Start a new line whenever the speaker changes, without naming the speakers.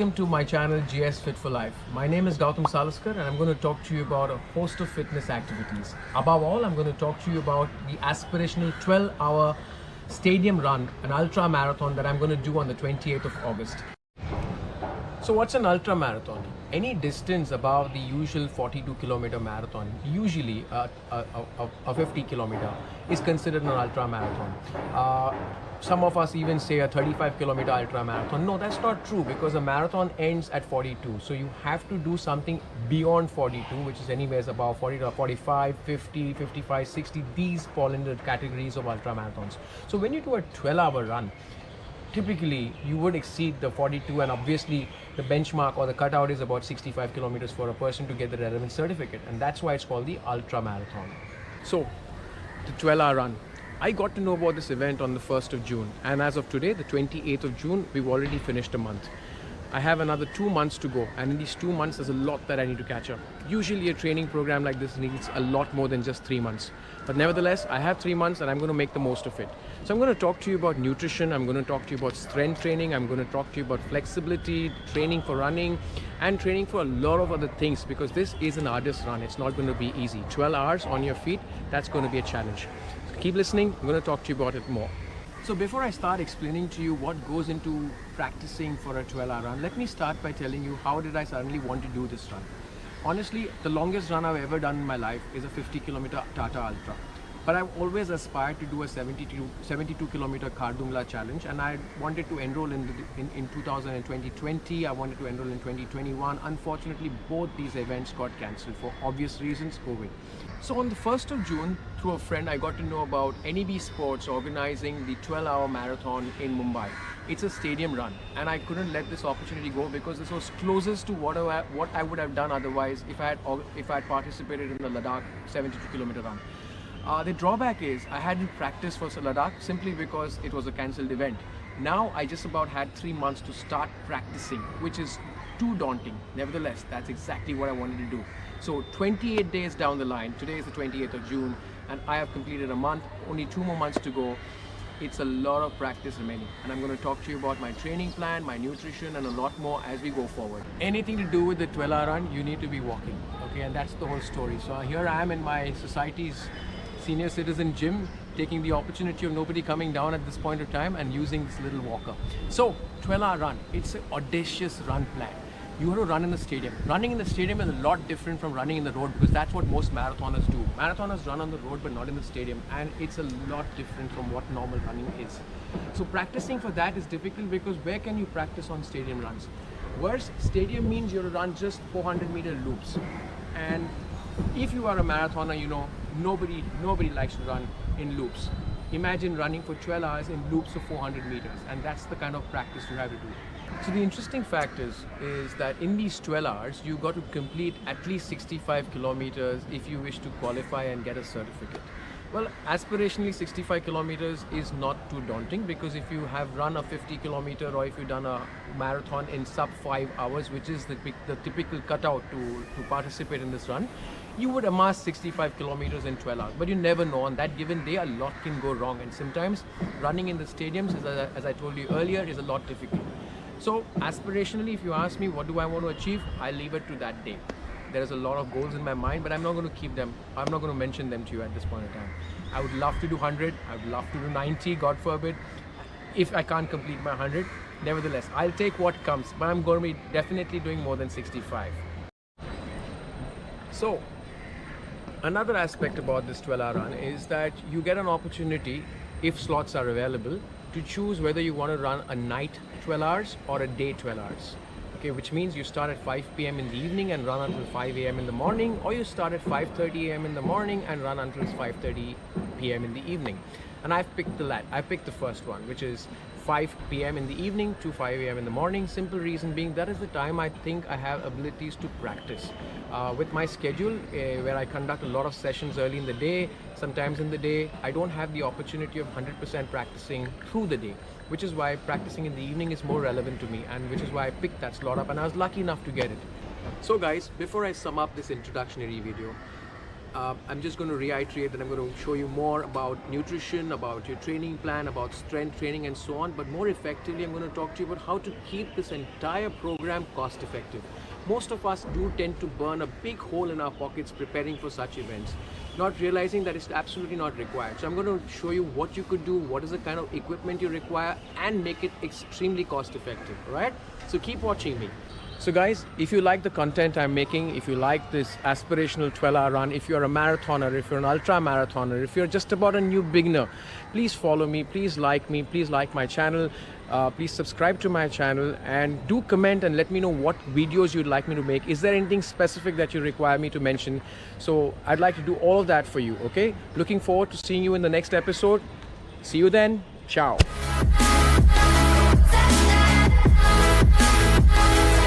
welcome to my channel GS Fit for Life. My name is Gautam Salaskar and I'm going to talk to you about a host of fitness activities. Above all, I'm going to talk to you about the aspirational 12-hour stadium run, an ultra marathon that I'm going to do on the 28th of August. So what's an ultra marathon? Any distance above the usual 42-kilometer marathon, usually a 50-kilometer, is considered an ultra marathon. Some of us even say a 35-kilometer ultra marathon. No, that's not true, because a marathon ends at 42. So you have to do something beyond 42, which is anyways about 40 to 45, 50, 55, 60. These fall into the categories of ultra marathons. So when you do a 12-hour run, typically you would exceed the 42, and obviously the benchmark or the cutout is about 65 kilometers for a person to get the relevant certificate, and that's why it's called the ultra marathon. So the 12-hour run, I got to know about this event on the 1st of June, and as of today, the 28th of June, we've already finished a month. I have another 2 months to go, and in these 2 months there's a lot that I need to catch up. Usually a training program like this needs a lot more than just 3 months. But nevertheless, I have 3 months and I'm going to make the most of it. So I'm going to talk to you about nutrition, I'm going to talk to you about strength training, I'm going to talk to you about flexibility, training for running, and training for a lot of other things, because this is an arduous run. It's not going to be easy. 12 hours on your feet, that's going to be a challenge. So keep listening, I'm going to talk to you about it more. So before I start explaining to you what goes into practicing for a 12-hour run, let me start by telling you how did I suddenly want to do this run. Honestly, the longest run I've ever done in my life is a 50-kilometer Tata Ultra. But I've always aspired to do a 72-kilometer Khardungla challenge, and I wanted to enroll in 2020. I wanted to enroll in 2021. Unfortunately, both these events got cancelled for obvious reasons, COVID. So on the 1st of June, through a friend, I got to know about NEB Sports organizing the 12-hour marathon in Mumbai. It's a stadium run, and I couldn't let this opportunity go because this was closest to what I would have done otherwise if I had participated in the Ladakh 72-kilometer run. The drawback is I hadn't practiced for Ladakh simply because it was a cancelled event. Now I just about had 3 months to start practicing, which is too daunting. Nevertheless, that's exactly what I wanted to do. So 28 days down the line, today is the 28th of June, and I have completed a month, only 2 more months to go. It's a lot of practice remaining, and I'm going to talk to you about my training plan, my nutrition, and a lot more as we go forward. Anything to do with the 12-hour run, you need to be walking, okay? And that's the whole story. So here I am in my society's senior citizen gym, taking the opportunity of nobody coming down at this point of time and using this little walker. So 12-hour run, it's an audacious run plan. You have to run in the stadium. Running in the stadium is a lot different from running in the road, because that's what most marathoners do. Marathoners run on the road but not in the stadium, and it's a lot different from what normal running is. So practicing for that is difficult, because where can you practice on stadium runs? Worse, stadium means you have to run just 400-meter loops. And if you are a marathoner, you know, nobody likes to run in loops. Imagine running for 12 hours in loops of 400 meters, and that's the kind of practice you have to do. So the interesting fact is that in these 12 hours, you got to complete at least 65 kilometers if you wish to qualify and get a certificate. Well, aspirationally 65 kilometers is not too daunting, because if you have run a 50-kilometer or if you've done a marathon in sub 5 hours, which is the typical cutout to participate in this run, you would amass 65 kilometers in 12 hours. But you never know, on that given day a lot can go wrong, and sometimes running in the stadiums, as I told you earlier, is a lot difficult. So aspirationally, if you ask me what do I want to achieve, I leave it to that day. There's a lot of goals in my mind, but I'm not going to keep them. I'm not going to mention them to you at this point in time. I would love to do 100. I would love to do 90, God forbid, if I can't complete my 100. Nevertheless, I'll take what comes, but I'm going to be definitely doing more than 65. So another aspect about this 12-hour run is that you get an opportunity, if slots are available, to choose whether you want to run a night 12 hours or a day 12 hours. Okay, which means you start at 5 p.m. in the evening and run until 5 a.m. in the morning, or you start at 5:30 a.m. in the morning and run until 5:30 p.m. in the evening. And I've picked the first one, which is 5 p.m. in the evening to 5 a.m. in the morning. Simple reason being that is the time I think I have abilities to practice. With my schedule, where I conduct a lot of sessions early in the day, sometimes in the day, I don't have the opportunity of 100% practicing through the day, which is why practicing in the evening is more relevant to me, and which is why I picked that slot up, and I was lucky enough to get it. So guys, before I sum up this introductory video, I'm just going to reiterate that I'm going to show you more about nutrition, about your training plan, about strength training and so on. But more effectively, I'm going to talk to you about how to keep this entire program cost effective. Most of us do tend to burn a big hole in our pockets preparing for such events, not realizing that it's absolutely not required. So I'm going to show you what you could do, what is the kind of equipment you require, and make it extremely cost effective. All right? So keep watching me. So guys, if you like the content I'm making, if you like this aspirational 12-hour run, if you're a marathoner, if you're an ultra marathoner, if you're just about a new beginner, please follow me, please like my channel, please subscribe to my channel, and do comment and let me know what videos you'd like me to make. Is there anything specific that you require me to mention? So I'd like to do all of that for you, okay? Looking forward to seeing you in the next episode. See you then. Ciao.